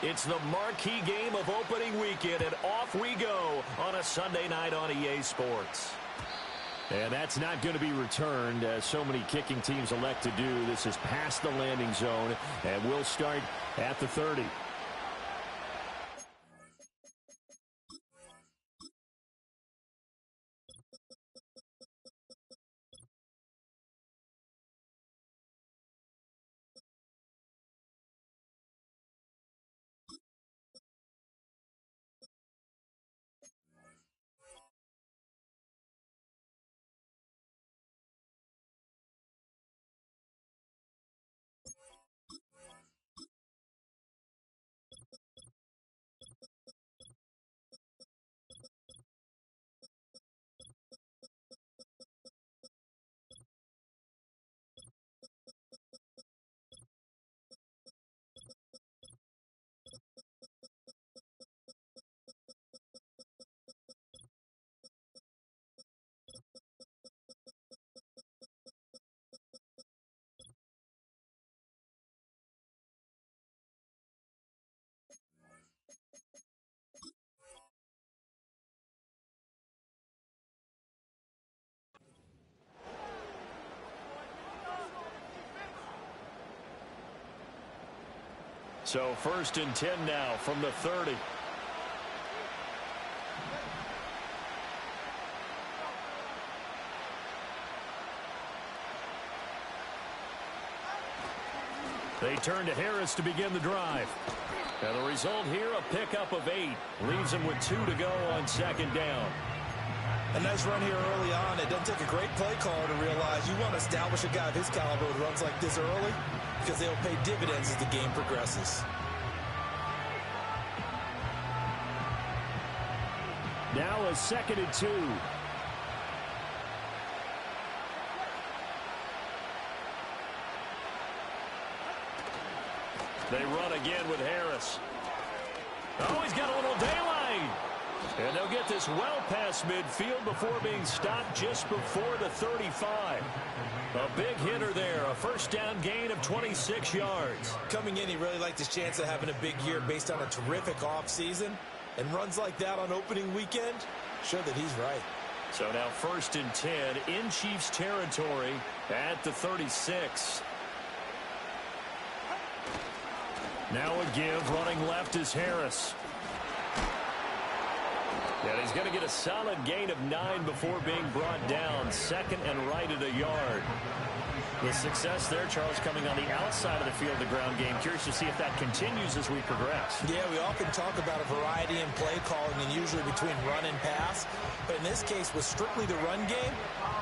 It's the marquee game of opening weekend, and off we go on a Sunday night on EA Sports. And that's not going to be returned, as so many kicking teams elect to do. This is past the landing zone, and we'll start at the 30. So 1st and 10 now from the 30. They turn to Harris to begin the drive. And the result here, a pickup of 8. Leaves them with 2 to go on 2nd down. A nice run here early on. It doesn't take a great play caller to realize you want to establish a guy of his caliber who runs like this early, because they'll pay dividends as the game progresses. Now a 2nd and 2. They run again with Harris. Oh, he's got a little daylight. And they'll get this well past midfield before being stopped just before the 35. A big hitter there, a 1st down gain of 26 yards. Coming in, he really liked his chance of having a big year based on a terrific offseason. And runs like that on opening weekend, show that he's right. So now 1st and 10 in Chiefs territory at the 36. Now a give, running left is Harris. And he's going to get a solid gain of 9 before being brought down. 2nd and right at a yard. The success there, Charles, coming on the outside of the field, the ground game. Curious to see if that continues as we progress. Yeah, we often talk about a variety in play calling and usually between run and pass. But in this case, with strictly the run game,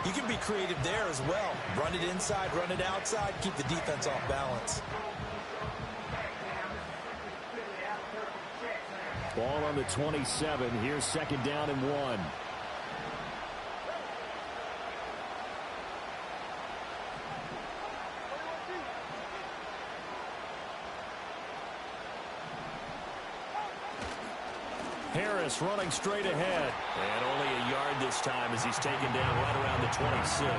you can be creative there as well. Run it inside, run it outside, keep the defense off balance. Ball on the 27. Here's 2nd down and 1. Harris running straight ahead. And only a yard this time as he's taken down right around the 26.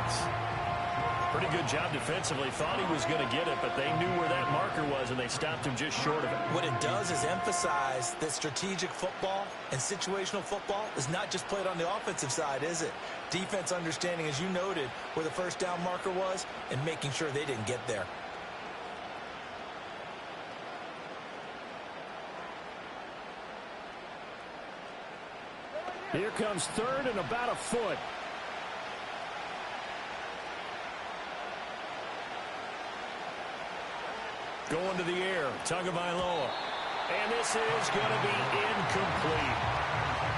Pretty good job defensively. Thought he was going to get it, but they knew where that marker was, and they stopped him just short of it. What it does is emphasize that strategic football and situational football is not just played on the offensive side, is it? Defense understanding, as you noted, where the 1st down marker was and making sure they didn't get there. Here comes 3rd and about a foot. Going to the air, Tagovailoa. And this is going to be incomplete.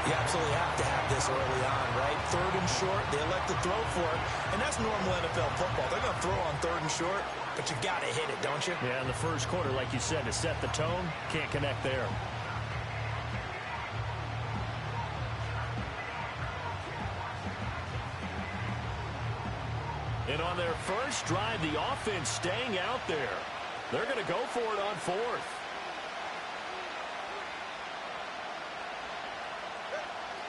You absolutely have to have this early on, right? 3rd and short, they elect to throw for it, and that's normal NFL football. They're going to throw on 3rd and short, but you got to hit it, don't you? Yeah, in the 1st quarter, like you said, to set the tone, can't connect there. And on their first drive, the offense staying out there. They're going to go for it on 4th.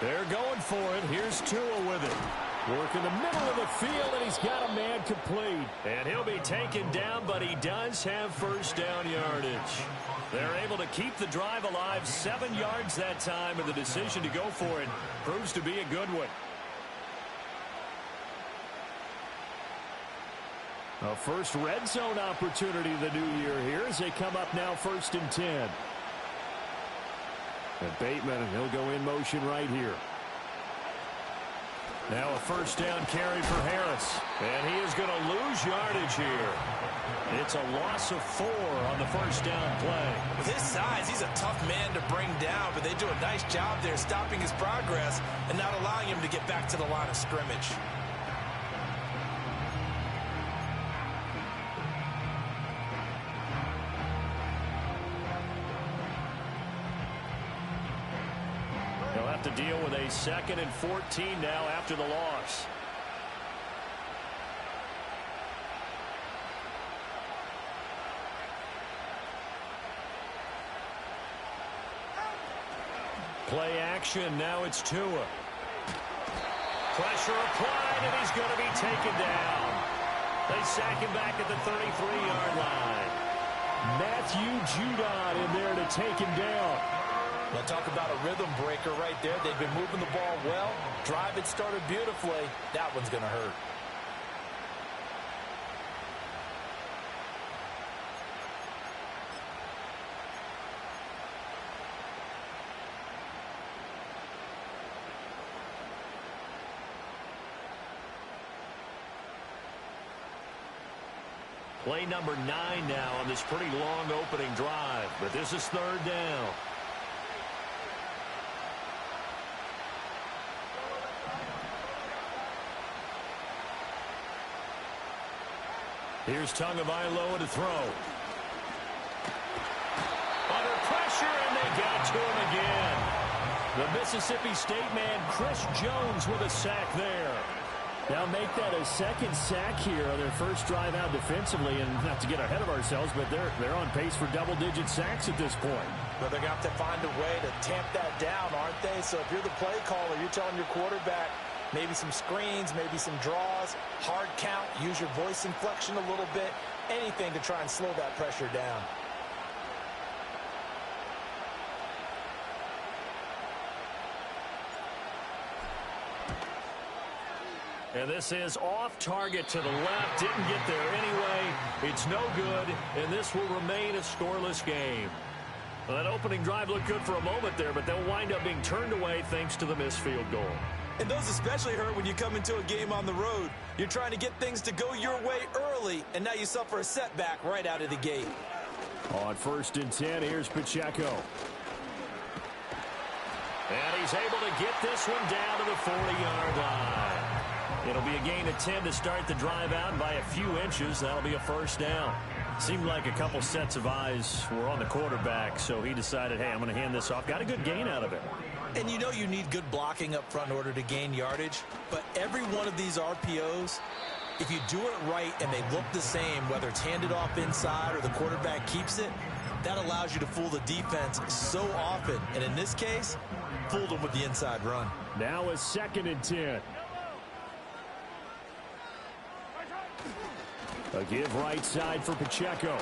They're going for it. Here's Tua with it. Work in the middle of the field, and he's got a man complete. And he'll be taken down, but he does have first down yardage. They're able to keep the drive alive, 7 yards that time, and the decision to go for it proves to be a good one. A first red zone opportunity of the new year here as they come up now 1st and 10. And Bateman, he'll go in motion right here. Now a first down carry for Harris. And he is going to lose yardage here. It's a loss of 4 on the first down play. With his size, he's a tough man to bring down, but they do a nice job there stopping his progress and not allowing him to get back to the line of scrimmage. They'll have to deal with a 2nd and 14 now after the loss. Play action. Now it's Tua. Pressure applied, and he's going to be taken down. They sack him back at the 33-yard line. Matthew Judon in there to take him down. Now talk about a rhythm breaker right there. They've been moving the ball well. Drive had started beautifully. That one's going to hurt. Play number 9 now on this pretty long opening drive, but this is 3rd down. Here's Tagovailoa to throw. Under pressure, and they got to him again. The Mississippi State man, Chris Jones, with a sack there. Now make that a 2nd sack here on their first drive out defensively, and not to get ahead of ourselves, but they're on pace for double-digit sacks at this point. But they're going to have to find a way to tamp that down, aren't they? So if you're the play caller, you're telling your quarterback maybe some screens, maybe some draws, hard count, use your voice inflection a little bit, anything to try and slow that pressure down. And this is off target to the left. Didn't get there anyway. It's no good, and this will remain a scoreless game. Well, that opening drive looked good for a moment there, but they'll wind up being turned away thanks to the missed field goal. And those especially hurt when you come into a game on the road. You're trying to get things to go your way early, and now you suffer a setback right out of the gate. On 1st and 10, here's Pacheco. And he's able to get this one down to the 40-yard line. It'll be a gain of 10 to start the drive out by a few inches. That'll be a first down. Seemed like a couple sets of eyes were on the quarterback, so he decided, hey, I'm going to hand this off. Got a good gain out of it. And you know you need good blocking up front in order to gain yardage, but every one of these RPOs, if you do it right and they look the same, whether it's handed off inside or the quarterback keeps it, that allows you to fool the defense so often. And in this case, fooled them with the inside run. Now a 2nd and 10. A give right side for Pacheco.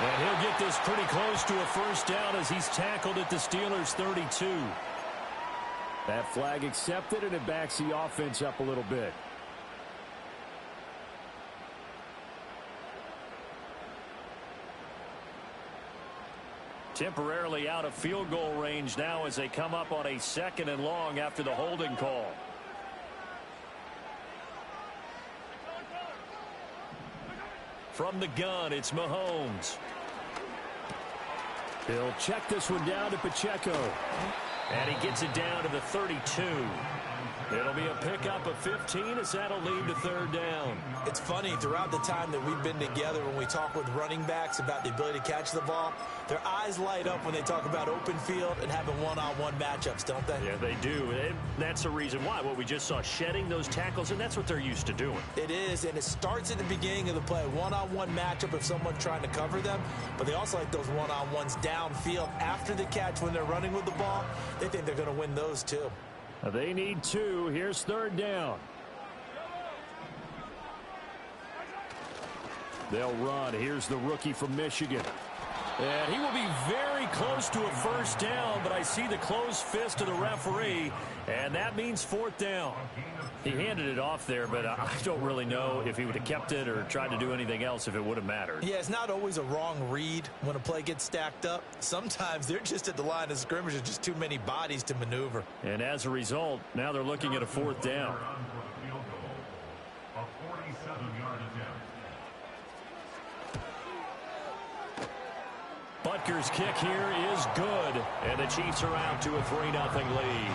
And he'll get this pretty close to a first down as he's tackled at the Steelers' 32. That flag accepted, and it backs the offense up a little bit. Temporarily out of field goal range now as they come up on a 2nd and long after the holding call. From the gun, it's Mahomes. He'll check this one down to Pacheco. And he gets it down to the 32. It'll be a pickup of 15 as that'll lead to 3rd down. It's funny, throughout the time that we've been together, when we talk with running backs about the ability to catch the ball, their eyes light up when they talk about open field and having one-on-one matchups, don't they? Yeah, they do. And that's the reason why. What we just saw, shedding those tackles, and that's what they're used to doing. It is, and it starts at the beginning of the play. One-on-one matchup of someone trying to cover them, but they also like those one-on-ones downfield after the catch when they're running with the ball. They think they're going to win those too. They need 2. Here's 3rd down. They'll run. Here's the rookie from Michigan. And he will be very close to a 1st down, but I see the closed fist of the referee, and that means 4th down. He handed it off there, but I don't really know if he would have kept it or tried to do anything else if it would have mattered. Yeah, it's not always a wrong read when a play gets stacked up. Sometimes they're just at the line of scrimmage with just too many bodies to maneuver. And as a result, now they're looking at a 4th down. Butker's kick here is good, and the Chiefs are out to a 3-0 lead.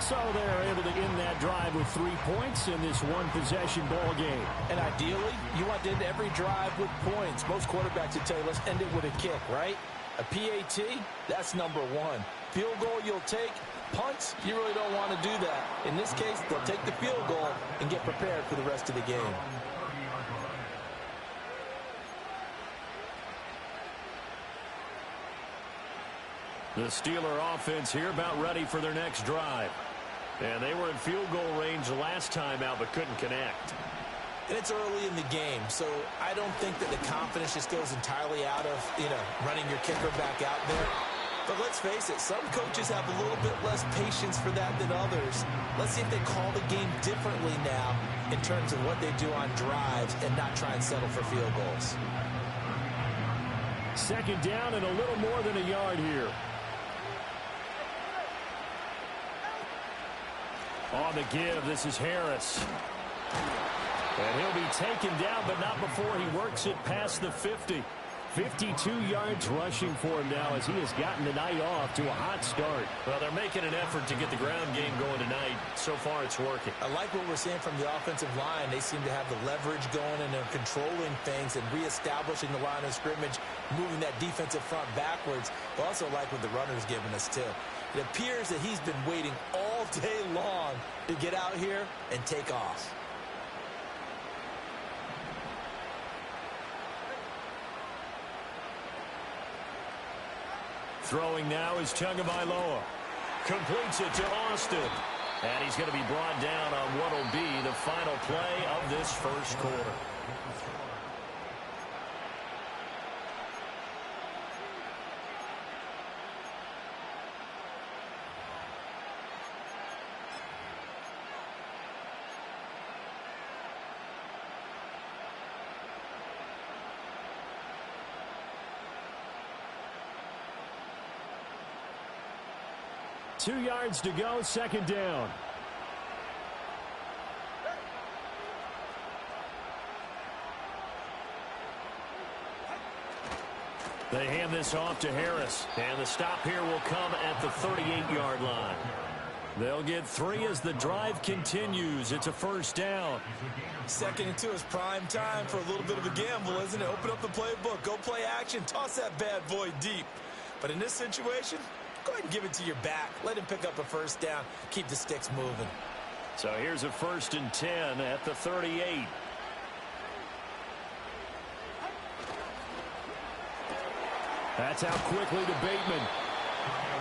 So they're able to end that drive with 3 points in this one-possession ball game. And ideally, you want to end every drive with points. Most quarterbacks would tell you, let's end it with a kick, right? A PAT, that's number 1. Field goal you'll take. Punts, you really don't want to do that. In this case, they'll take the field goal and get prepared for the rest of the game. The Steeler offense here about ready for their next drive. And they were in field goal range last time out but couldn't connect. And it's early in the game, so I don't think that the confidence just goes entirely out of, running your kicker back out there. But let's face it, some coaches have a little bit less patience for that than others. Let's see if they call the game differently now in terms of what they do on drives and not try and settle for field goals. 2nd down and a little more than a yard here. On the give, this is Harris. And he'll be taken down, but not before he works it past the 50. 52 yards rushing for him now as he has gotten the night off to a hot start. Well, they're making an effort to get the ground game going tonight. So far, it's working. I like what we're seeing from the offensive line. They seem to have the leverage going, and they're controlling things and reestablishing the line of scrimmage, moving that defensive front backwards. I also like what the runner's giving us, too. It appears that he's been waiting all day long to get out here and take off. Throwing now is Tagovailoa. Completes it to Austin. And he's going to be brought down on what will be the final play of this first quarter. Two yards to go, 2nd down. They hand this off to Harris. And the stop here will come at the 38-yard line. They'll get 3 as the drive continues. It's a 1st down. 2nd and 2 is prime time for a little bit of a gamble, isn't it? Open up the playbook, go play action, toss that bad boy deep. But in this situation, go ahead and give it to your back. Let him pick up a 1st down. Keep the sticks moving. So here's a 1st and 10 at the 38. That's out quickly to Bateman.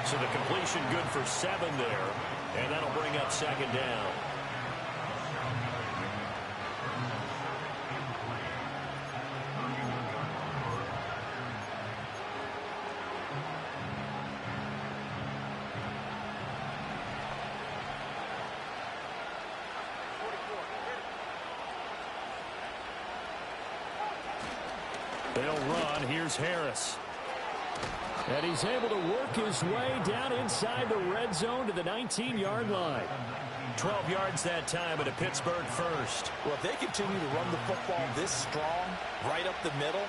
So the completion good for 7 there. And that'll bring up 2nd down. They'll run. Here's Harris. And he's able to work his way down inside the red zone to the 19-yard line. 12 yards that time at a Pittsburgh 1st. Well, if they continue to run the football this strong, right up the middle,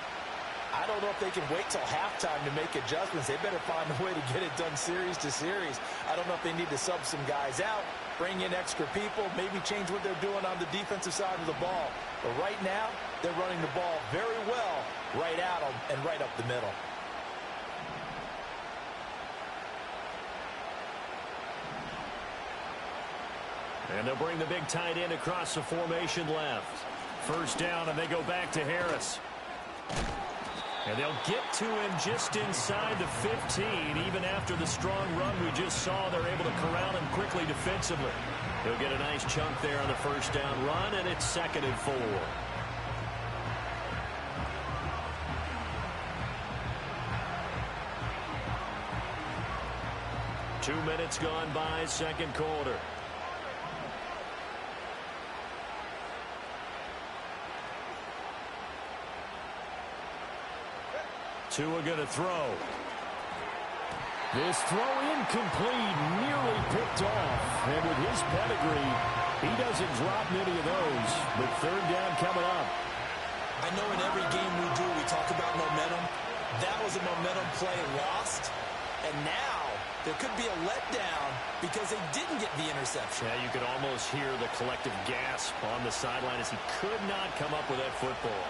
I don't know if they can wait till halftime to make adjustments. They better find a way to get it done series to series. I don't know if they need to sub some guys out, bring in extra people, maybe change what they're doing on the defensive side of the ball. But right now, they're running the ball very well right at them and right up the middle. And they'll bring the big tight end across the formation left. 1st down, and they go back to Harris. And they'll get to him just inside the 15. Even after the strong run we just saw, they're able to corral him quickly defensively. He'll get a nice chunk there on the first down run, and it's 2nd and 4. Two minutes gone by, second quarter. Tua going to throw. This throw incomplete, nearly picked off. And with his pedigree, he doesn't drop many of those. But third down coming up. I know in every game we do, we talk about momentum. That was a momentum play lost. And now there could be a letdown because they didn't get the interception. Yeah, you could almost hear the collective gasp on the sideline as he could not come up with that football.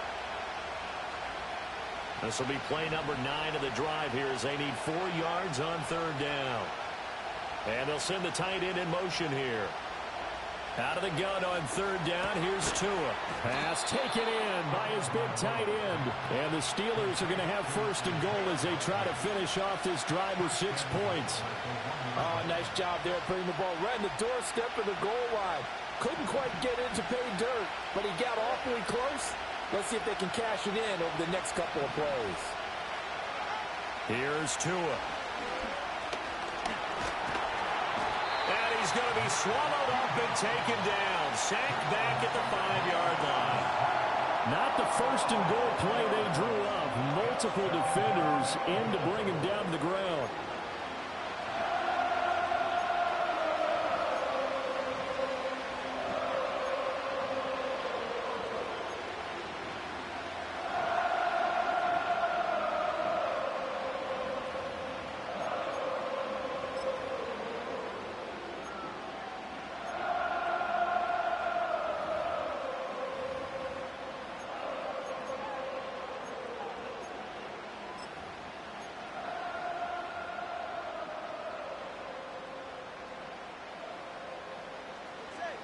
This will be play number 9 of the drive here as they need 4 yards on third down. And they'll send the tight end in motion here. Out of the gun on third down, here's Tua. Pass taken in by his big tight end. And the Steelers are going to have 1st and goal as they try to finish off this drive with 6 points. Oh, nice job there putting the ball right in the doorstep of the goal line. Couldn't quite get in to pay dirt, but he got awfully close. Let's see if they can cash it in over the next couple of plays. Here's Tua. And he's going to be swallowed up and taken down. Sacked back at the 5-yard line. Not the 1st and goal play they drew up. Multiple defenders in to bring him down to the ground.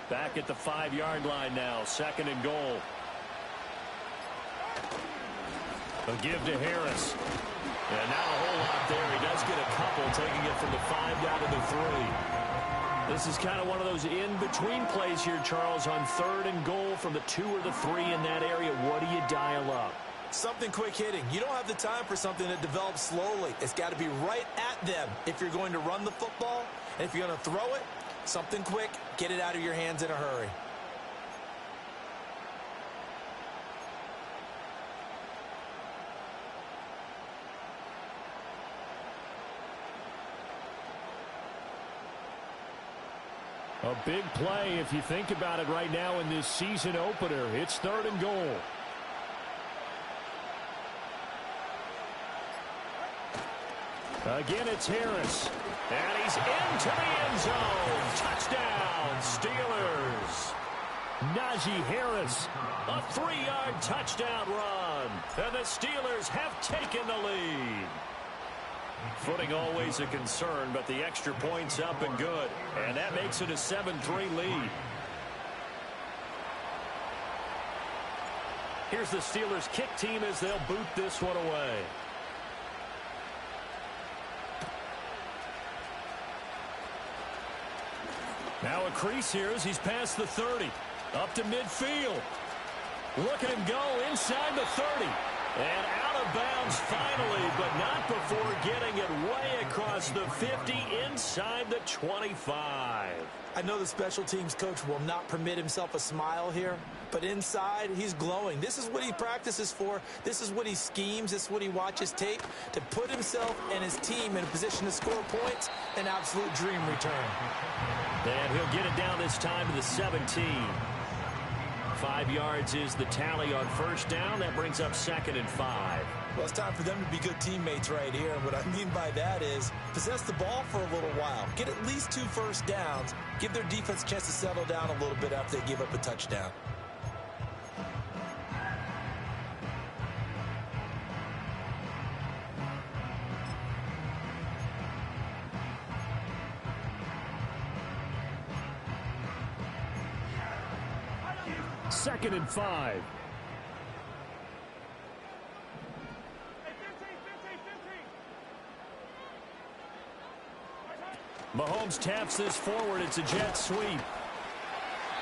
Back at the 5-yard line now, 2nd and goal. A give to Harris. And not a whole lot there. He does get a couple, taking it from the 5 down to the 3. This is kind of one of those in-between plays here, Charles, on 3rd and goal from the 2 or the 3 in that area. What do you dial up? Something quick hitting. You don't have the time for something that develops slowly. It's got to be right at them if you're going to run the football. And if you're going to throw it, something quick, get it out of your hands in a hurry. A big play if you think about it right now in this season opener. It's 3rd and goal. Again, it's Harris. And he's into the end zone. Touchdown, Steelers. Najee Harris. A 3-yard touchdown run. And the Steelers have taken the lead. Footing always a concern, but the extra point's up and good. And that makes it a 7-3 lead. Here's the Steelers kick team as they'll boot this one away. Now a crease here as he's past the 30. Up to midfield. Look at him go inside the 30. And out of bounds finally, but not before getting it way across the 50 inside the 25. I know the special teams coach will not permit himself a smile here, but inside he's glowing. This is what he practices for. This is what he schemes. This is what he watches tape to put himself and his team in a position to score points. An absolute dream return. And he'll get it down this time to the 17. 5 yards is the tally on first down. That brings up 2nd and 5. Well, it's time for them to be good teammates right here. And what I mean by that is possess the ball for a little while. Get at least 2 first downs. Give their defense a chance to settle down a little bit after they give up a touchdown. Second and 5. Mahomes taps this forward. It's a jet sweep.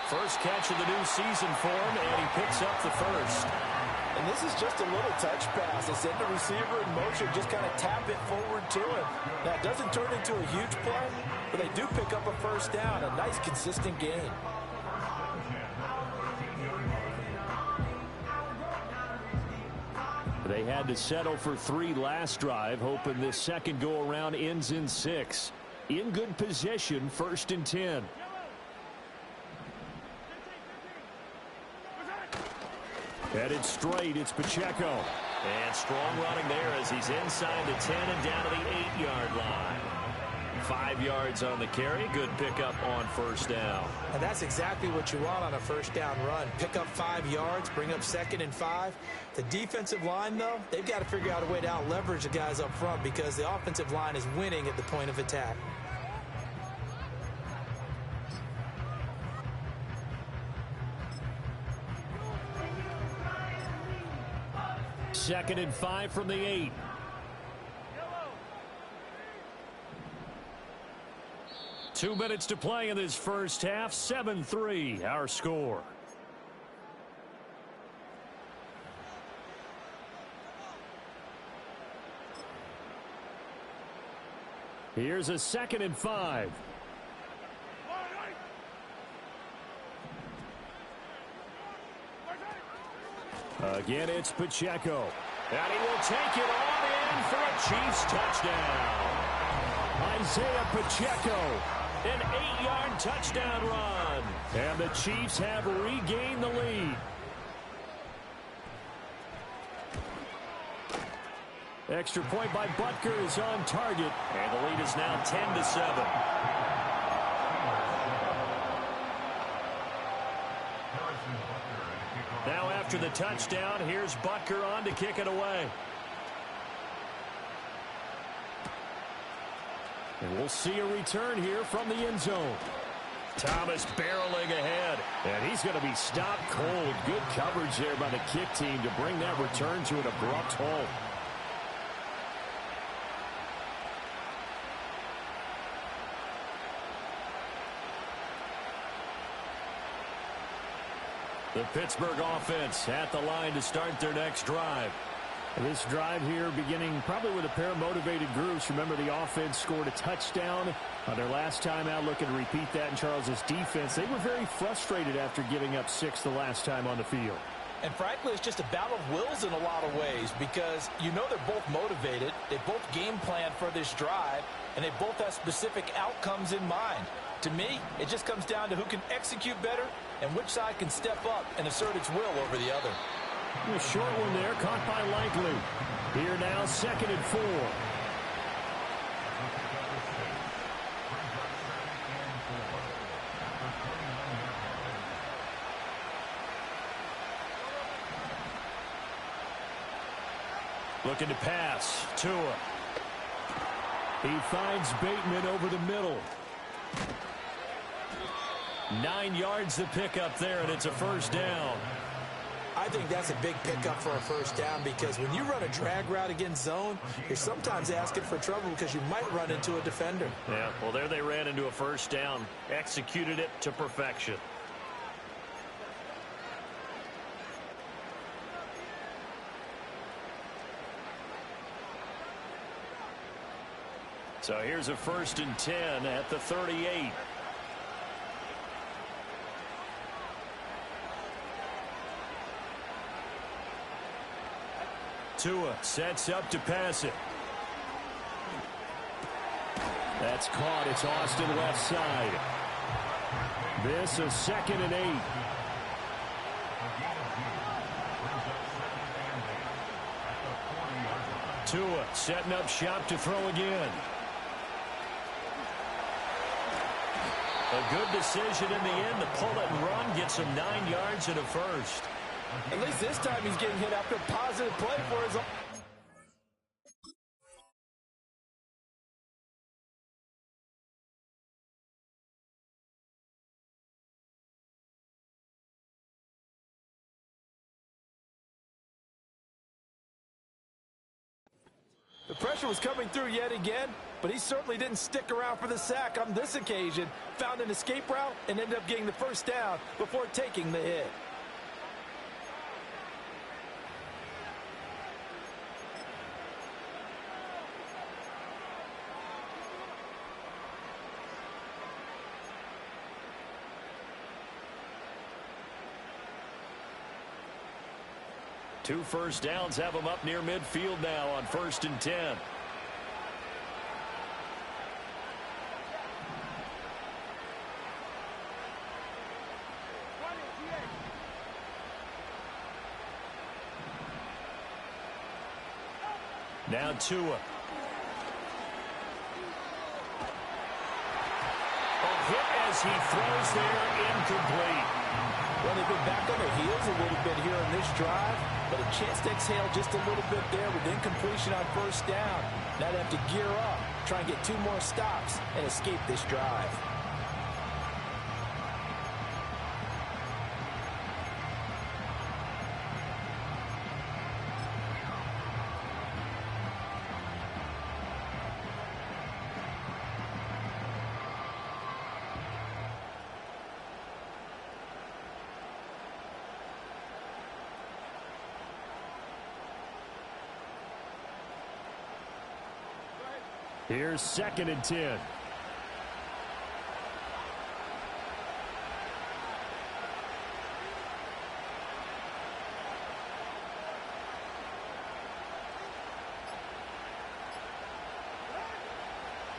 First catch of the new season for him, and he picks up the first. And this is just a little touch pass. They send the receiver in motion, just kind of tap it forward to him. Now, it doesn't turn into a huge play, but they do pick up a first down. A nice, consistent gain. They had to settle for 3 last drive, hoping this second go-around ends in 6. In good position, 1st and 10. Headed straight, it's Pacheco. And strong running there as he's inside the 10 and down to the 8-yard line. 5 yards on the carry. Good pickup on first down. And that's exactly what you want on a first down run. Pick up 5 yards, bring up 2nd and 5. The defensive line, though, they've got to figure out a way to out-leverage the guys up front because the offensive line is winning at the point of attack. Second and 5 from the 8. Two minutes to play in this first half. 7-3, our score. Here's a 2nd and 5. Again, it's Pacheco. And he will take it on in for a Chiefs touchdown. Isaiah Pacheco, an 8-yard touchdown run. And the Chiefs have regained the lead. Extra point by Butker is on target. And the lead is now 10-7. Now after the touchdown, here's Butker on to kick it away. And we'll see a return here from the end zone. Thomas barreling ahead. And he's going to be stopped cold. Good coverage there by the kick team to bring that return to an abrupt halt. The Pittsburgh offense at the line to start their next drive. And this drive here beginning probably with a pair of motivated groups. Remember, the offense scored a touchdown on their last time out, looking to repeat that in Charles's defense. They were very frustrated after giving up 6 the last time on the field. And frankly, it's just a battle of wills in a lot of ways because you know they're both motivated. They both game plan for this drive, and they both have specific outcomes in mind. To me, it just comes down to who can execute better and which side can step up and assert its will over the other. A short one there, caught by Likely. Here now, 2nd and 4. Looking to pass. Tua. He finds Bateman over the middle. 9 yards to pick up there, and it's a first down. I think that's a big pickup for a first down because when you run a drag route against zone, you're sometimes asking for trouble because you might run into a defender. Yeah, well, there they ran into a first down. Executed it to perfection. So here's a 1st and 10 at the 38. Tua sets up to pass it. That's caught. It's Austin left side. This a 2nd and 8. Tua setting up shop to throw again. A good decision in the end to pull it and run, get some 9 yards and a first. At least this time he's getting hit after a positive play for his own. The pressure was coming through yet again, but he certainly didn't stick around for the sack on this occasion. Found an escape route and ended up getting the first down before taking the hit. Two first downs have him up near midfield now on 1st and 10. Now Tua. A hit as he throws there, incomplete. Well, they've been back on their heels a little bit here in this drive, but a chance to exhale just a little bit there with incompletion on first down. Now they have to gear up, try and get 2 more stops, and escape this drive. Here's 2nd and 10.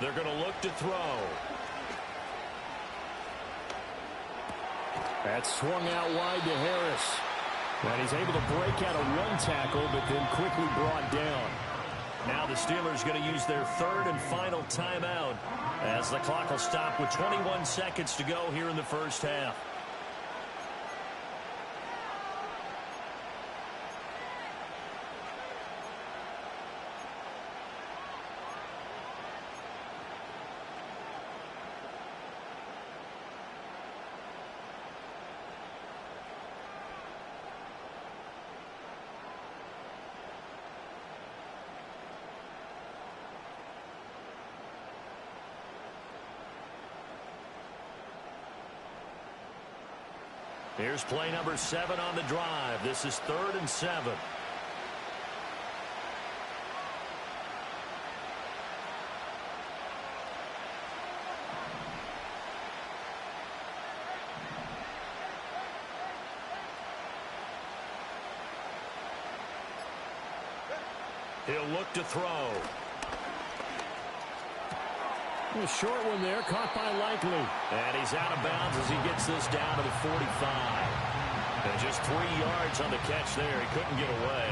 They're going to look to throw. That's swung out wide to Harris. And he's able to break out a run tackle, but then quickly brought down. Now the Steelers going to use their 3rd and final timeout as the clock will stop with 21 seconds to go here in the first half. Here's play number 7 on the drive. This is 3rd and 7. He'll look to throw. A short one there, caught by Likely. And he's out of bounds as he gets this down to the 45. And just 3 yards on the catch there. He couldn't get away.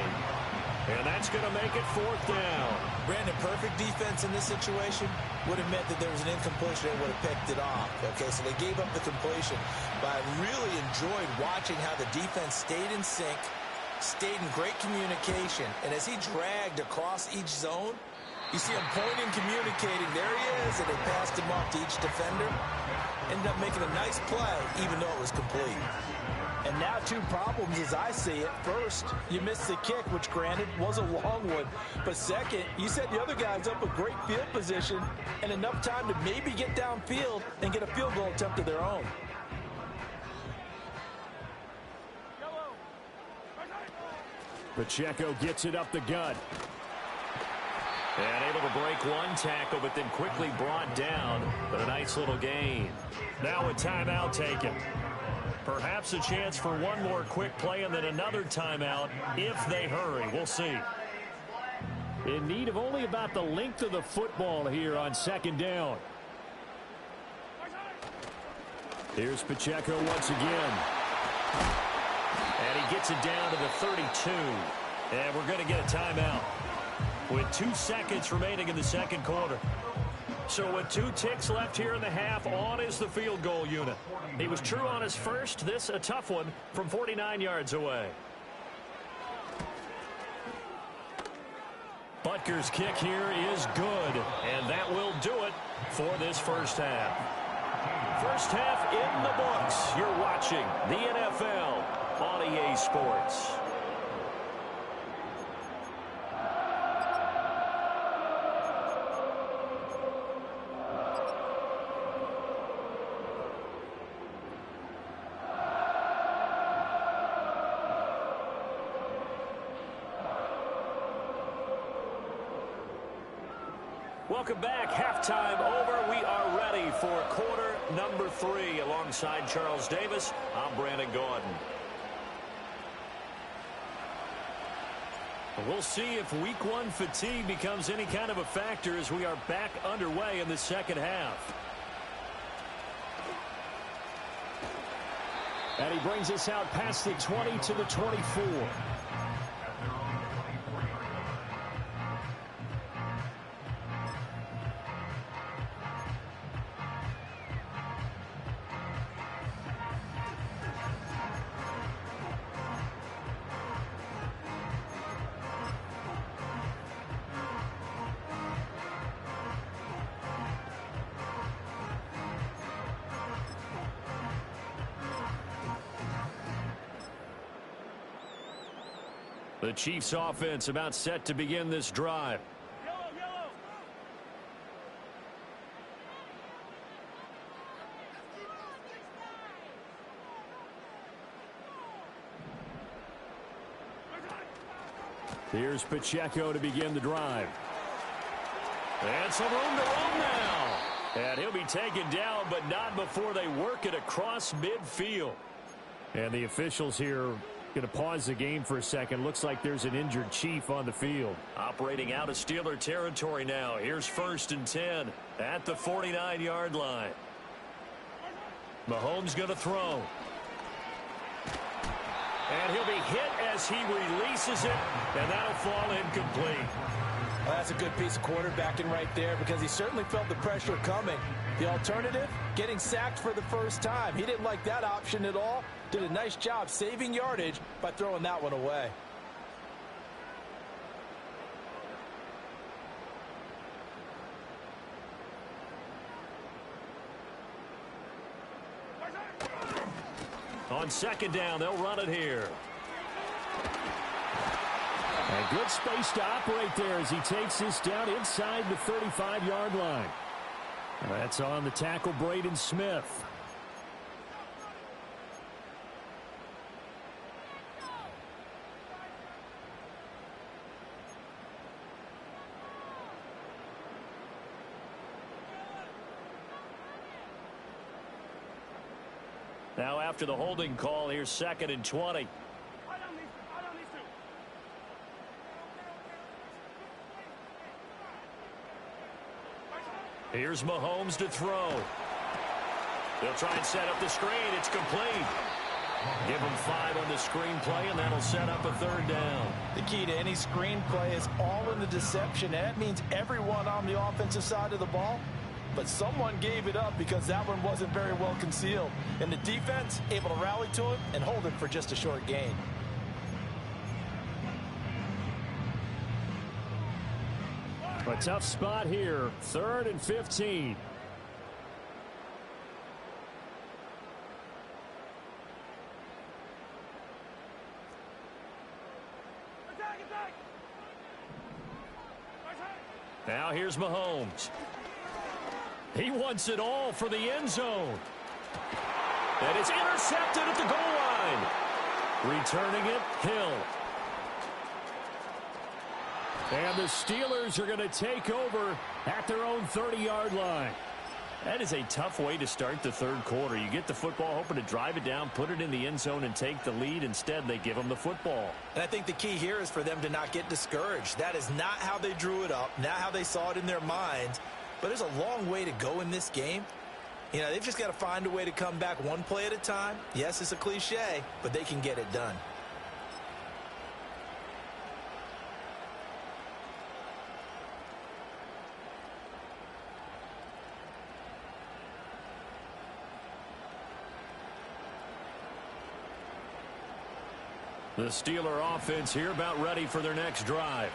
And that's going to make it 4th down. Brandon, perfect defense in this situation would have meant that there was an incompletion and would have picked it off. Okay, so they gave up the completion. But I really enjoyed watching how the defense stayed in sync, stayed in great communication. And as he dragged across each zone, you see him pointing, communicating. There he is, and they passed him off to each defender. Ended up making a nice play, even though it was complete. And now 2 problems as I see it. First, you missed the kick, which granted was a long one. But second, you set the other guys up with great field position and enough time to maybe get downfield and get a field goal attempt of their own. Pacheco gets it up the gut. And able to break one tackle, but then quickly brought down. But a nice little gain. Now a timeout taken. Perhaps a chance for one more quick play and then another timeout if they hurry. We'll see. In need of only about the length of the football here on 2nd down. Here's Pacheco once again. And he gets it down to the 32. And we're going to get a timeout with 2 seconds remaining in the 2nd quarter. So with 2 ticks left here in the half, on is the field goal unit. He was true on his first. This a tough one from 49 yards away. Butker's kick here is good, and that will do it for this first half. First half in the books. You're watching the NFL on EA Sports. Welcome back. Halftime over. We are ready for quarter number 3. Alongside Charles Davis, I'm Brandon Gaudin. We'll see if week 1 fatigue becomes any kind of a factor as we are back underway in the second half. And he brings us out past the 20 to the 24. The Chiefs offense about set to begin this drive. Here's Pacheco to begin the drive. And some room to run now. And he'll be taken down, but not before they work it across midfield. And the officials here going to pause the game for a second. Looks like there's an injured Chief on the field. Operating out of Steeler territory now. Here's 1st and 10 at the 49-yard line. Mahomes going to throw. And he'll be hit as he releases it, and that'll fall incomplete. Well, that's a good piece of quarterbacking right there because he certainly felt the pressure coming. The alternative, getting sacked for the first time. He didn't like that option at all. Did a nice job saving yardage by throwing that one away. On 2nd down, they'll run it here. A good space to operate there as he takes this down inside the 35-yard line. That's on the tackle, Braden Smith. Now after the holding call, here's 2nd and 20. Here's Mahomes to throw. They'll try and set up the screen. It's complete. Give him 5 on the screen play, and that'll set up a 3rd down. The key to any screen play is all in the deception. That means everyone on the offensive side of the ball, but someone gave it up because that one wasn't very well concealed. And the defense able to rally to it and hold it for just a short gain. A tough spot here. 3rd and 15. Now here's Mahomes. He wants it all for the end zone. And it's intercepted at the goal line. Returning it, Hill. And the Steelers are going to take over at their own 30-yard line. That is a tough way to start the 3rd quarter. You get the football, hoping to drive it down, put it in the end zone, and take the lead. Instead, they give them the football. And I think the key here is for them to not get discouraged. That is not how they drew it up, not how they saw it in their minds. But there's a long way to go in this game. You know, they've just got to find a way to come back one play at a time. Yes, it's a cliche, but they can get it done. The Steeler offense here about ready for their next drive.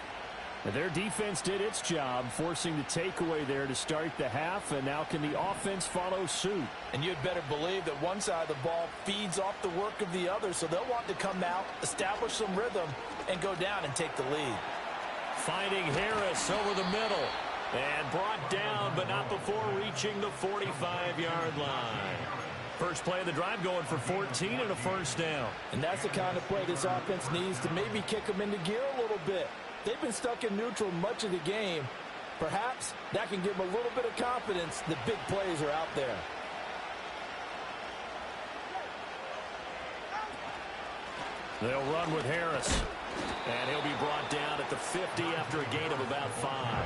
And their defense did its job, forcing the takeaway there to start the half, and now can the offense follow suit? And you'd better believe that one side of the ball feeds off the work of the other, so they'll want to come out, establish some rhythm, and go down and take the lead. Finding Harris over the middle. And brought down, but not before reaching the 45-yard line. First play of the drive going for 14 and a 1st down. And that's the kind of play this offense needs to maybe kick them into gear a little bit. They've been stuck in neutral much of the game, Perhaps that can give him a little bit of confidence. The big plays are out there. They'll run with Harris. And he'll be brought down at the 50 after a gain of about 5.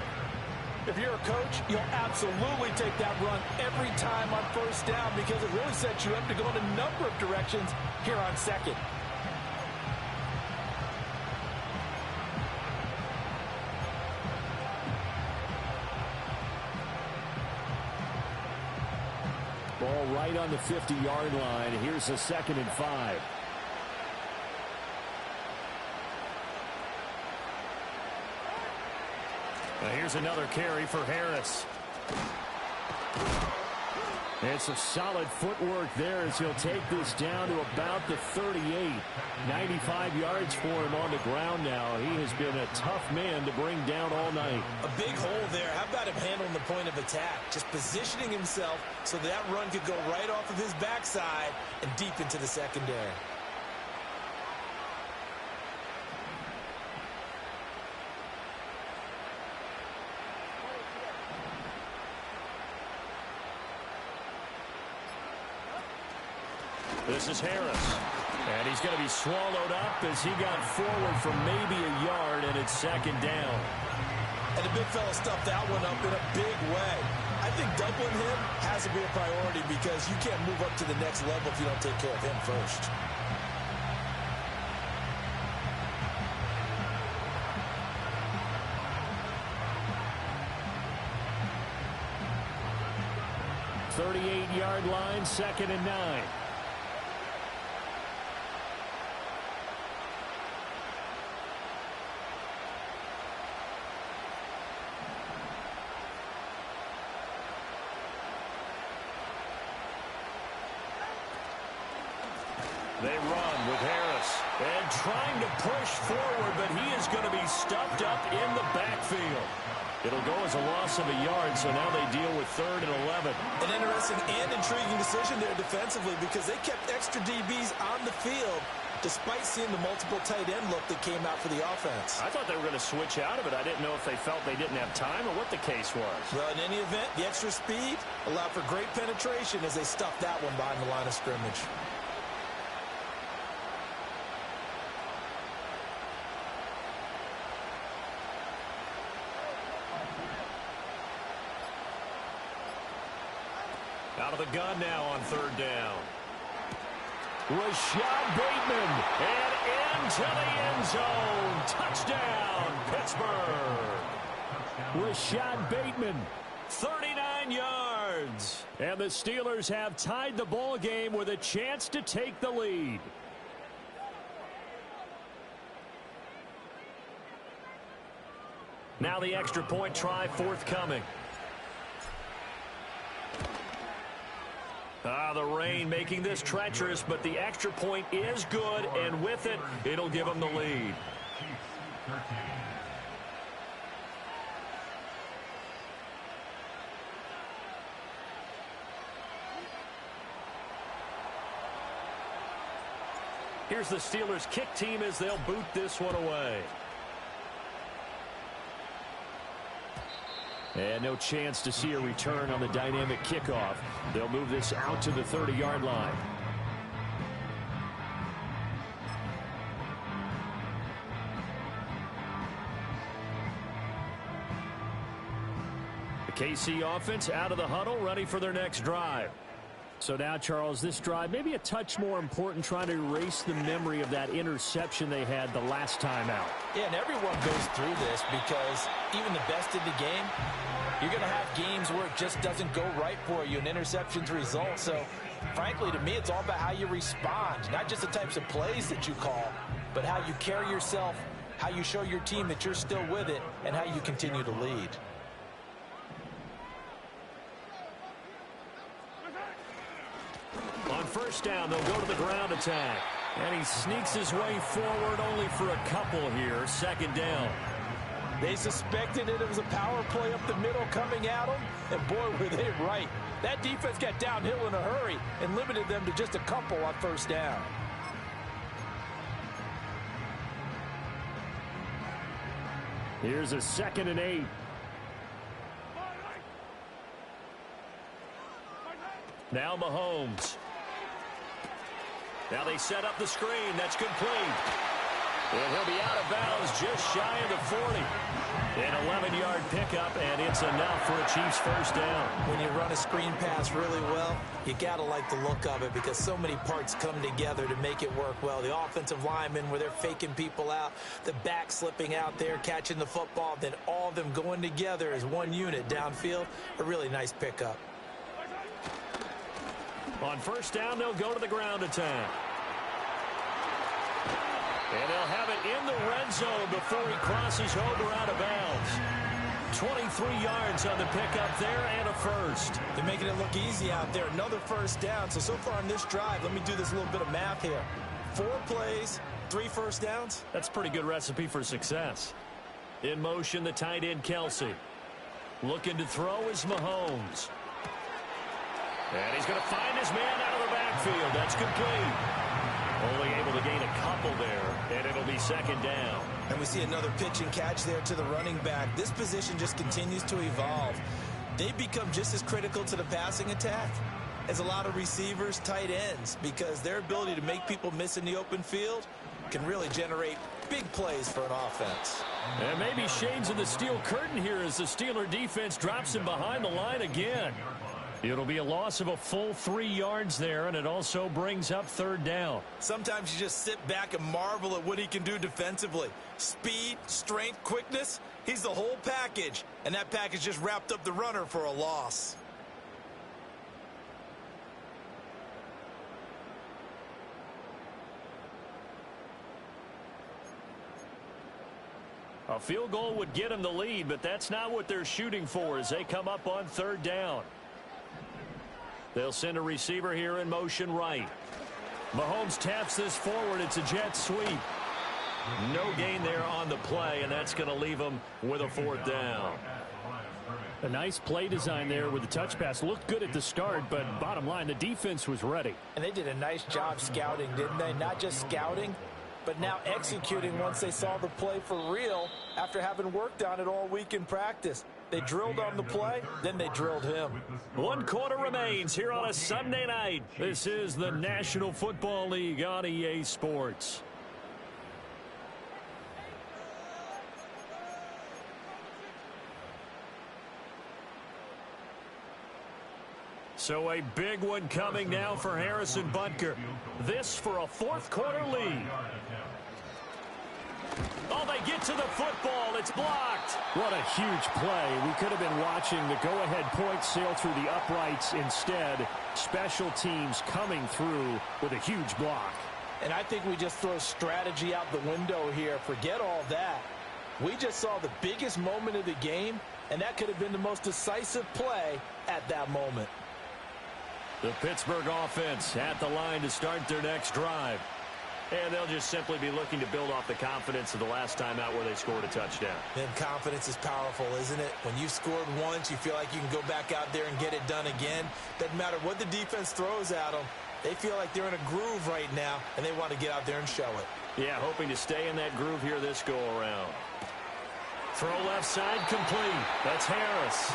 If you're a coach, you'll absolutely take that run every time on first down because it really sets you up to go in a number of directions here on second. Ball right on the 50-yard line. Here's a 2nd and 5. Here's another carry for Harris. It's some solid footwork there as he'll take this down to about the 38. 95 yards for him on the ground now. He has been a tough man to bring down all night. A big hole there. How about him handling the point of attack? Just positioning himself so that run could go right off of his backside and deep into the secondary. This is Harris. And he's going to be swallowed up as he got forward for maybe a yard, and it's 2nd down. And the big fella stuffed that one up in a big way. I think doubling him has to be a priority because you can't move up to the next level if you don't take care of him first. Thirty-eight-yard line, 2nd and 9. They run with Harris. And trying to push forward, but he is going to be stuffed up in the backfield. It'll go as a loss of a yard, so now they deal with 3rd and 11. An interesting and intriguing decision there defensively because they kept extra DBs on the field despite seeing the multiple tight end look that came out for the offense. I thought they were going to switch out of it. I didn't know if they felt they didn't have time or what the case was. Well, in any event, the extra speed allowed for great penetration as they stuffed that one behind the line of scrimmage. Out of the gun now on 3rd down. Rashad Bateman, and into the end zone. Touchdown, Pittsburgh. Rashad Bateman, 39 yards. And the Steelers have tied the ball game with a chance to take the lead. Now the extra point try forthcoming. The rain making this treacherous, but the extra point is good, and with it, it'll give them the lead. Here's the Steelers' kick team as they'll boot this one away. And no chance to see a return on the dynamic kickoff. They'll move this out to the 30-yard line. The KC offense out of the huddle, ready for their next drive. So now, Charles, this drive maybe a touch more important, trying to erase the memory of that interception they had the last time out. Yeah, and everyone goes through this because even the best in the game, you're going to have games where it just doesn't go right for you, and interceptions result. So, frankly, to me, it's all about how you respond, not just the types of plays that you call, but how you carry yourself, how you show your team that you're still with it, and how you continue to lead. On first down, they'll go to the ground attack. And he sneaks his way forward only for a couple here. 2nd down. They suspected it was a power play up the middle coming at them, and boy, were they right. That defense got downhill in a hurry and limited them to just a couple on first down. Here's a 2nd and 8. Now Mahomes. Now they set up the screen. That's complete. And he'll be out of bounds just shy of the 40. An 11-yard pickup, and it's enough for a Chiefs first down. When you run a screen pass really well, you got to like the look of it because so many parts come together to make it work well. The offensive linemen, where they're faking people out, the back slipping out there, catching the football, then all of them going together as one unit downfield. A really nice pickup. On first down, they'll go to the ground attack. And they'll have it in the red zone before he crosses over out of bounds. 23 yards on the pickup there and a first. They're making it look easy out there. Another first down. So far on this drive, let me do this little bit of math here. 4 plays, 3 first downs. That's a pretty good recipe for success. In motion, the tight end, Kelsey. Looking to throw is Mahomes. And he's going to find his man out of the backfield. That's complete. Only able to gain a couple there, and it'll be second down. And we see another pitch and catch there to the running back. This position just continues to evolve. They become just as critical to the passing attack as a lot of receivers, tight ends, because their ability to make people miss in the open field can really generate big plays for an offense. And maybe shades of the steel curtain here as the Steeler defense drops him behind the line again. It'll be a loss of a full 3 yards there, and it also brings up third down. Sometimes you just sit back and marvel at what he can do defensively. Speed, strength, quickness, he's the whole package. And that package just wrapped up the runner for a loss. A field goal would get him the lead, but that's not what they're shooting for as they come up on third down. They'll send a receiver here in motion right. Mahomes taps this forward. It's a jet sweep. No gain there on the play, and that's going to leave him with a fourth down. A nice play design there with the touch pass. Looked good at the start, but bottom line, the defense was ready. And they did a nice job scouting, didn't they? Not just scouting, but now executing once they saw the play for real after having worked on it all week in practice. They drilled on the play, then they drilled him. 1 quarter remains here on a Sunday night. This is the National Football League on EA Sports. So a big one coming now for Harrison Butker. This for a 4th quarter lead. Oh, they get to the football. It's blocked. What a huge play. We could have been watching the go-ahead point sail through the uprights. Instead, special teams coming through with a huge block. And I think we just throw strategy out the window here. Forget all that. We just saw the biggest moment of the game, and that could have been the most decisive play at that moment. The Pittsburgh offense at the line to start their next drive. And they'll just simply be looking to build off the confidence of the last time out where they scored a touchdown. And confidence is powerful, isn't it? When you've scored once, you feel like you can go back out there and get it done again. Doesn't matter what the defense throws at them. They feel like they're in a groove right now, and they want to get out there and show it. Yeah, hoping to stay in that groove here this go-around. Throw left side complete. That's Harris.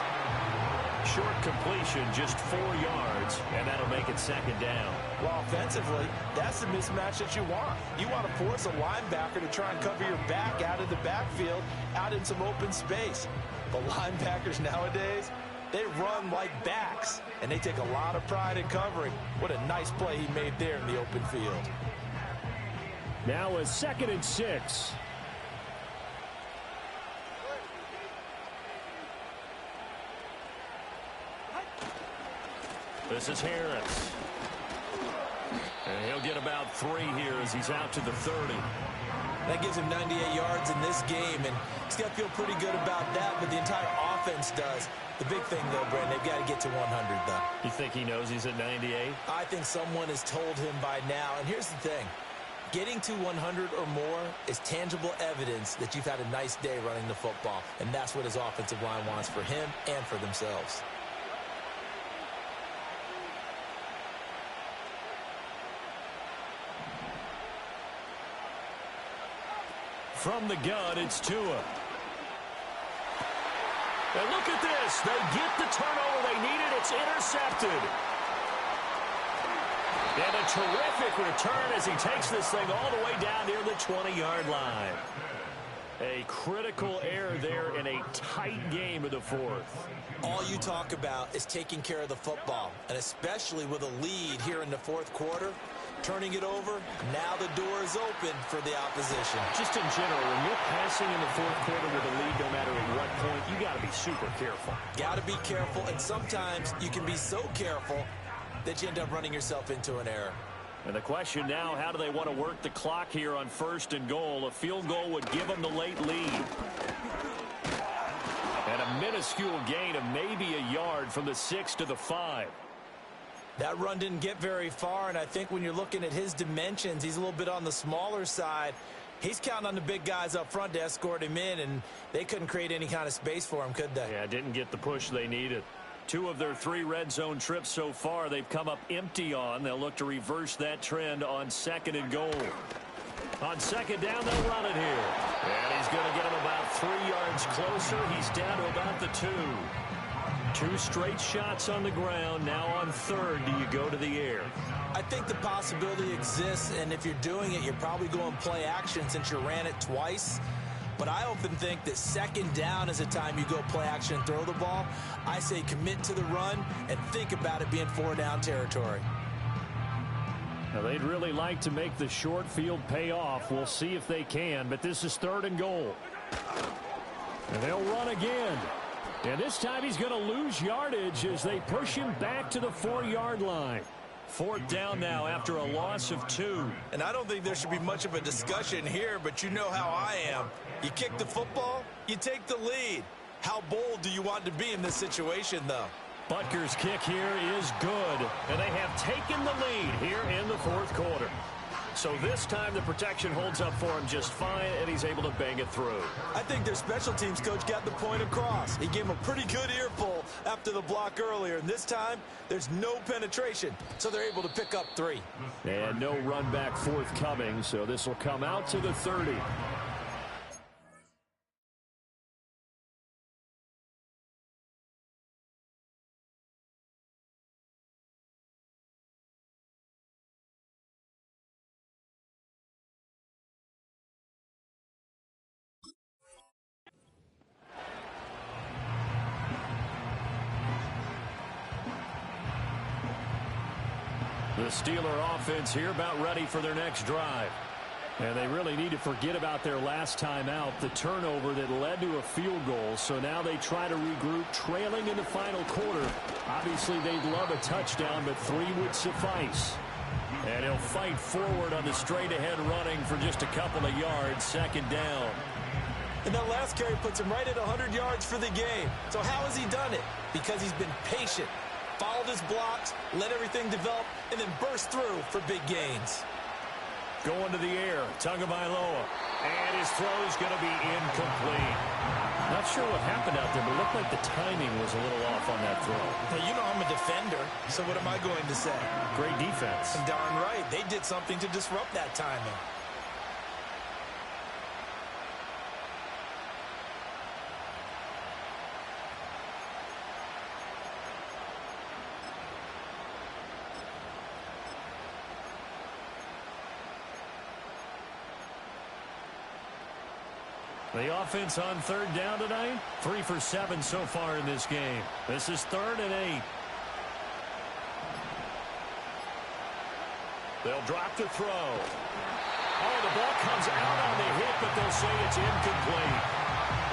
Short completion, just 4 yards, and that'll make it second down. Well, offensively, that's the mismatch that you want. You want to force a linebacker to try and cover your back out of the backfield, out in some open space. But linebackers nowadays, they run like backs, and they take a lot of pride in covering. What a nice play he made there in the open field. Now a 2nd and 6. This is Harris. And he'll get about 3 here as he's out to the 30. That gives him 98 yards in this game, and he's got to feel pretty good about that, but the entire offense does. The big thing, though, Brandon, they've got to get to 100, though. You think he knows he's at 98? I think someone has told him by now, and here's the thing. Getting to 100 or more is tangible evidence that you've had a nice day running the football, and that's what his offensive line wants for him and for themselves. From the gun, it's Tua. And look at this. They get the turnover they needed. It's intercepted. And a terrific return as he takes this thing all the way down near the 20-yard line. A critical error there in a tight game of the fourth. All you talk about is taking care of the football, and especially with a lead here in the fourth quarter, turning it over, now the door is open for the opposition. Just in general, when you're passing in the fourth quarter with a lead, no matter at what point, you got to be super careful. Got to be careful, and sometimes you can be so careful that you end up running yourself into an error. And the question now, how do they want to work the clock here on 1st and goal? A field goal would give them the late lead. And a minuscule gain of maybe a yard from the 6 to the 5. That run didn't get very far, and I think when you're looking at his dimensions, he's a little bit on the smaller side. He's counting on the big guys up front to escort him in, and they couldn't create any kind of space for him, could they? Yeah, didn't get the push they needed. 2 of their 3 red zone trips so far they've come up empty on. They'll look to reverse that trend on 2nd and goal. On 2nd down, they'll run it here. And he's going to get him about 3 yards closer. He's down to about the 2. 2 straight shots on the ground. Now on 3rd, do you go to the air? I think the possibility exists, and if you're doing it, you're probably going play action since you ran it twice. But I often think that 2nd down is a time you go play action and throw the ball. I say commit to the run and think about it being 4 down territory. Now they'd really like to make the short field pay off. We'll see if they can, but this is 3rd and goal. And they'll run again. And this time he's going to lose yardage as they push him back to the 4-yard line. 4th down now after a loss of 2. And I don't think there should be much of a discussion here, but you know how I am. You kick the football, you take the lead. How bold do you want to be in this situation, though? Butker's kick here is good, and they have taken the lead here in the 4th quarter. So this time the protection holds up for him just fine, and he's able to bang it through. I think their special teams coach got the point across. He gave him a pretty good earful after the block earlier, and this time there's no penetration, so they're able to pick up 3. And no run back forthcoming, so this will come out to the 30. The Steeler offense here about ready for their next drive. And they really need to forget about their last time out, the turnover that led to a field goal. So now they try to regroup, trailing in the final quarter. Obviously, they'd love a touchdown, but 3 would suffice. And he'll fight forward on the straight-ahead running for just a couple of yards, 2nd down. And that last carry puts him right at 100 yards for the game. So how has he done it? Because he's been patient, followed his blocks, let everything develop, and then burst through for big gains. Going to the air, Tagovailoa. And his throw's going to be incomplete. Not sure what happened out there, but it looked like the timing was a little off on that throw. Now, you know I'm a defender, so what am I going to say? Great defense. Darn right. They did something to disrupt that timing. The offense on 3rd down tonight, 3 for 7 so far in this game. This is 3rd and 8. They'll drop the throw. Oh, the ball comes out on the hit, but they'll say it's incomplete.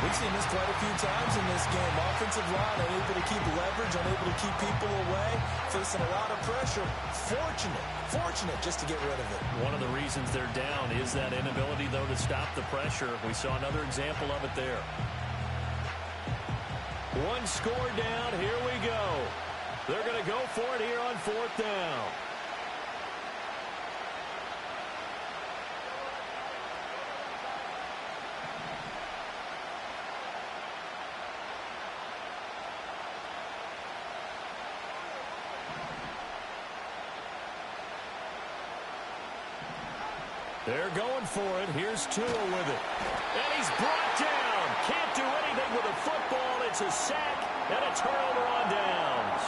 We've seen this quite a few times in this game. Offensive line unable to keep leverage, unable to keep people away, facing a lot of pressure. Fortunate just to get rid of it. One of the reasons they're down is that inability, though, to stop the pressure. We saw another example of it there. 1 score down. Here we go. They're going to go for it here on 4th down. They're going for it. Here's Tua with it. And he's brought down. Can't do anything with a football. It's a sack and a turnover on downs.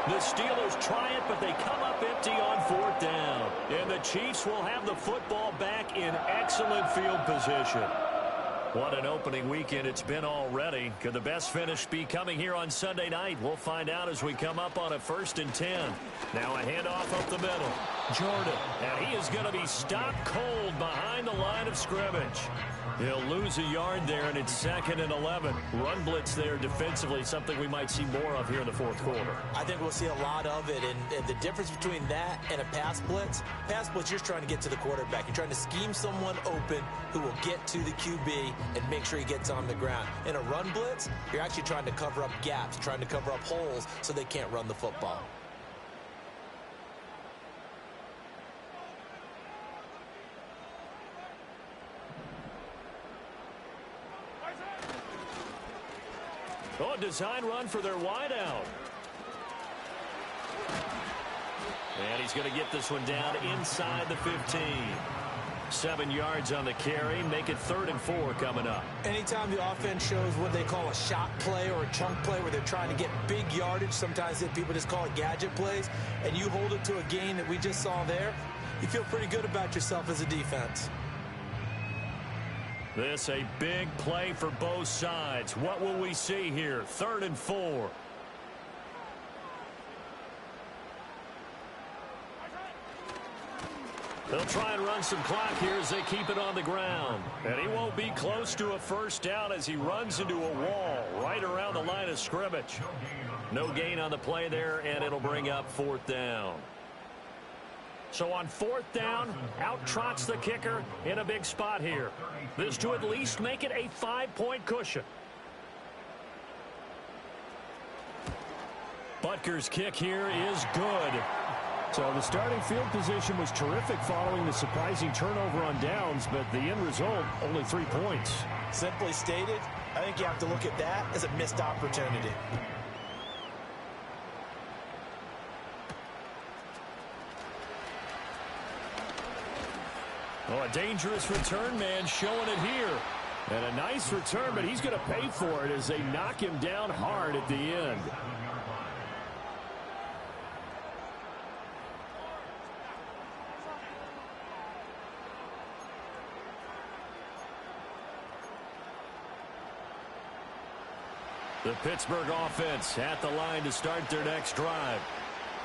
The Steelers try it, but they come up empty on 4th down. And the Chiefs will have the football back in excellent field position. What an opening weekend it's been already. Could the best finish be coming here on Sunday night? We'll find out as we come up on a 1st and 10. Now a handoff up the middle. Jordan, and he is going to be stopped cold behind the line of scrimmage. He'll lose a yard there, and it's 2nd and 11. Run blitz there defensively, something we might see more of here in the 4th quarter. I think we'll see a lot of it, and the difference between that and a pass blitz, you're trying to get to the quarterback. You're trying to scheme someone open who will get to the QB and make sure he gets on the ground. In a run blitz, you're actually trying to cover up gaps, trying to cover up holes so they can't run the football. Oh, a design run for their wideout. And he's going to get this one down inside the 15. 7 yards on the carry. Make it 3rd and 4 coming up. Anytime the offense shows what they call a shot play or a chunk play where they're trying to get big yardage, sometimes people just call it gadget plays, and you hold it to a gain that we just saw there, you feel pretty good about yourself as a defense. This a big play for both sides. What will we see here? 3rd and 4. They'll try and run some clock here as they keep it on the ground. And he won't be close to a 1st down as he runs into a wall right around the line of scrimmage. No gain on the play there, and it'll bring up 4th down. So on 4th down, out trots the kicker in a big spot here. This to at least make it a 5-point cushion. Butker's kick here is good. So the starting field position was terrific following the surprising turnover on downs, but the end result, only 3 points. Simply stated, I think you have to look at that as a missed opportunity. Oh, a dangerous return man showing it here. And a nice return, but he's going to pay for it as they knock him down hard at the end. The Pittsburgh offense at the line to start their next drive.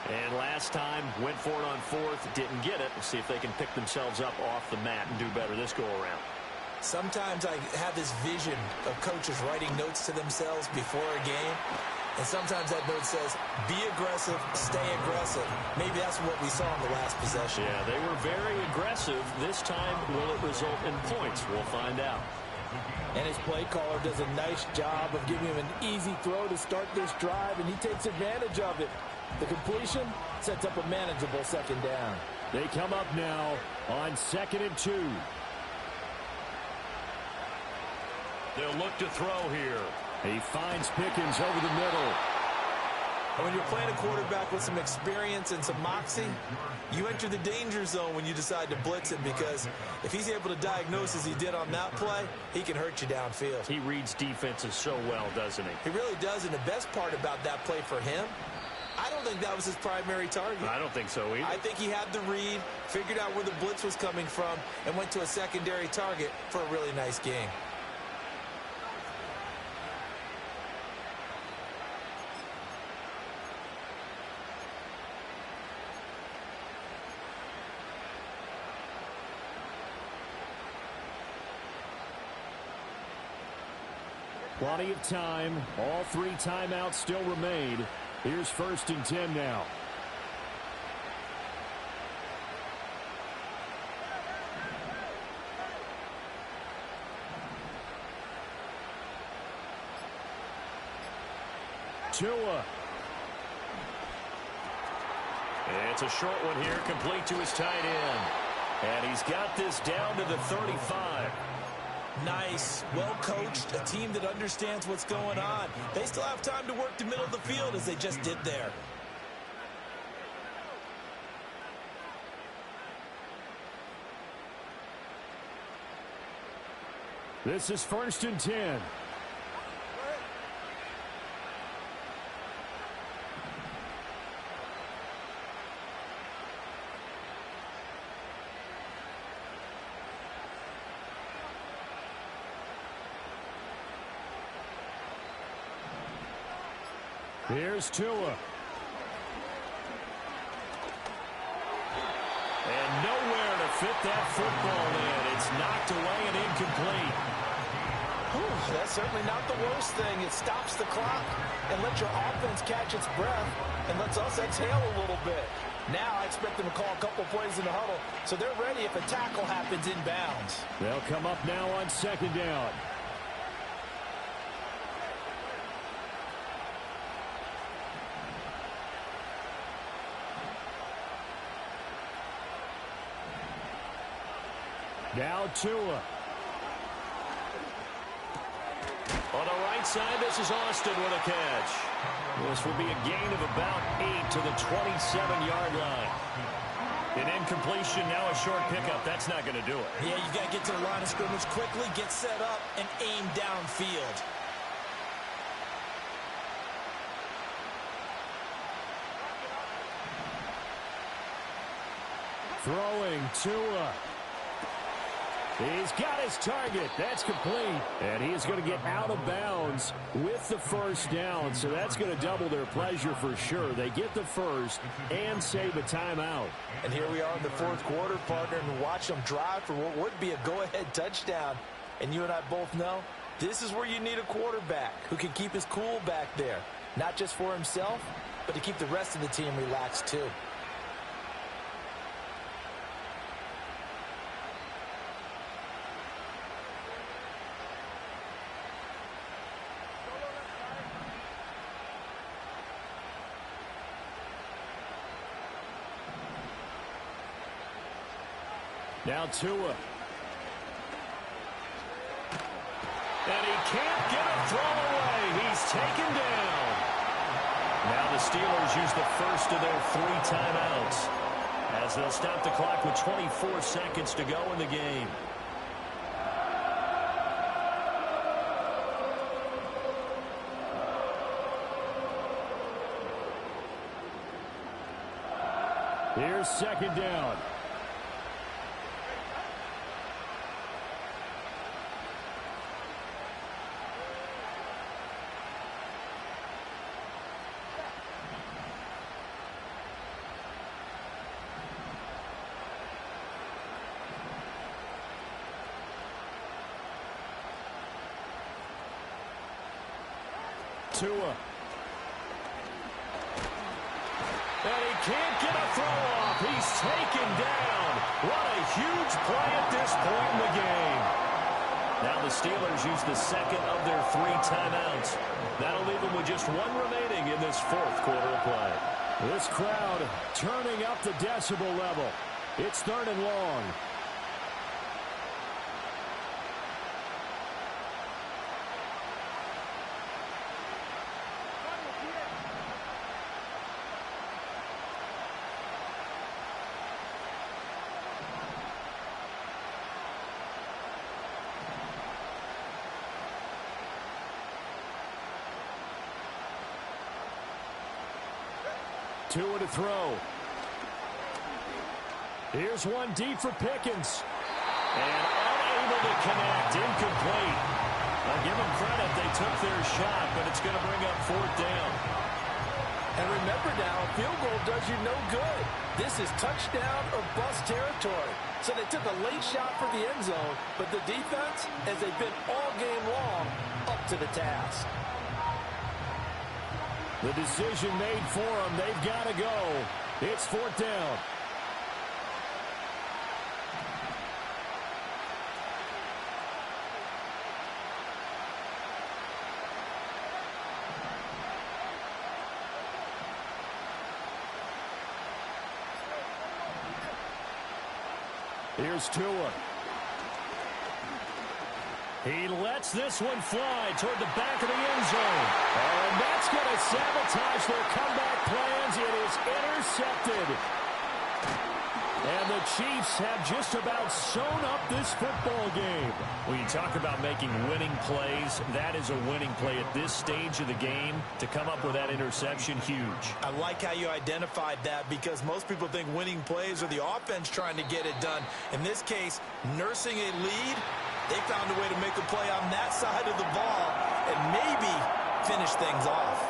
And last time, went for it on 4th, didn't get it. We'll see if they can pick themselves up off the mat and do better this go-around. Sometimes I have this vision of coaches writing notes to themselves before a game, and sometimes that note says, be aggressive, stay aggressive. Maybe that's what we saw in the last possession. Yeah, they were very aggressive. This time, will it result in points? We'll find out. And his play caller does a nice job of giving him an easy throw to start this drive, and he takes advantage of it. The completion sets up a manageable 2nd down. They come up now on 2nd and 2. They'll look to throw here. He finds Pickens over the middle. And when you're playing a quarterback with some experience and some moxie, you enter the danger zone when you decide to blitz him, because if he's able to diagnose as he did on that play, he can hurt you downfield. He reads defenses so well, doesn't he? He really does, and the best part about that play for him, I don't think that was his primary target. I don't think so either. I think he had the read, figured out where the blitz was coming from, and went to a secondary target for a really nice game. Plenty of time. All 3 timeouts still remain. Here's 1st and 10 now. Tua. It's a short one here, complete to his tight end. And he's got this down to the 35. Nice, well-coached, a team that understands what's going on. They still have time to work the middle of the field as they just did there. This is 1st and 10. Here's Tua. And nowhere to fit that football in. It's knocked away and incomplete. Whew, that's certainly not the worst thing. It stops the clock and lets your offense catch its breath and lets us exhale a little bit. Now I expect them to call a couple plays in the huddle so they're ready if a tackle happens inbounds. They'll come up now on second down. Now Tua. On the right side, this is Austin with a catch. This will be a gain of about 8 to the 27-yard line. An incompletion, now a short pickup. That's not going to do it. Yeah, you got to get to the line of scrimmage quickly, get set up, and aim downfield. Throwing Tua. He's got his target. That's complete. And he is going to get out of bounds with the first down. So that's going to double their pleasure for sure. They get the first and save a timeout. And here we are in the fourth quarter, partner, and watch them drive for what would be a go-ahead touchdown. And you and I both know this is where you need a quarterback who can keep his cool back there. Not just for himself, but to keep the rest of the team relaxed too. Now Tua. And he can't get a throw away. He's taken down. Now the Steelers use the first of their 3 timeouts as they'll stop the clock with 24 seconds to go in the game. Here's second down. Tua. And he can't get a throw off. He's taken down. What a huge play at this point in the game. Now the Steelers use the second of their 3 timeouts. That'll leave them with just 1 remaining in this fourth quarter of play. This crowd turning up the decibel level. It's 3rd and long. Tua to throw. Here's one deep for Pickens. And unable to connect. Incomplete. I'll give them credit. They took their shot, but it's going to bring up 4th down. And remember now, a field goal does you no good. This is touchdown or bust territory. So they took a late shot for the end zone, but the defense, as they've been all game long, up to the task. The decision made for them. They've got to go. It's 4th down. Here's Tua. He lets this one fly toward the back of the end zone. And that's going to sabotage their comeback plans. It is intercepted. And the Chiefs have just about sewn up this football game. When you talk about making winning plays, that is a winning play at this stage of the game. To come up with that interception, huge. I like how you identified that because most people think winning plays are the offense trying to get it done. In this case, nursing a lead, they found a way to make a play on that side of the ball and maybe finish things off.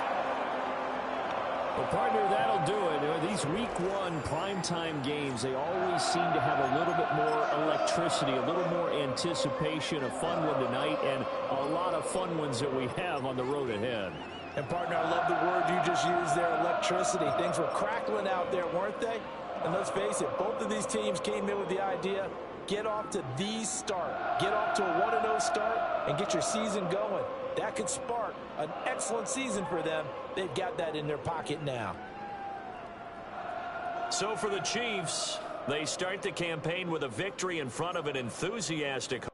Well, partner, that'll do it. These week one primetime games, they always seem to have a little bit more electricity, a little more anticipation. A fun one tonight, and a lot of fun ones that we have on the road ahead. And, partner, I love the word you just used there, electricity. Things were crackling out there, weren't they? And let's face it, both of these teams came in with the idea, get off to the start. Get off to a 1-0 start and get your season going. That could spark an excellent season for them. They've got that in their pocket now. So for the Chiefs, they start the campaign with a victory in front of an enthusiastic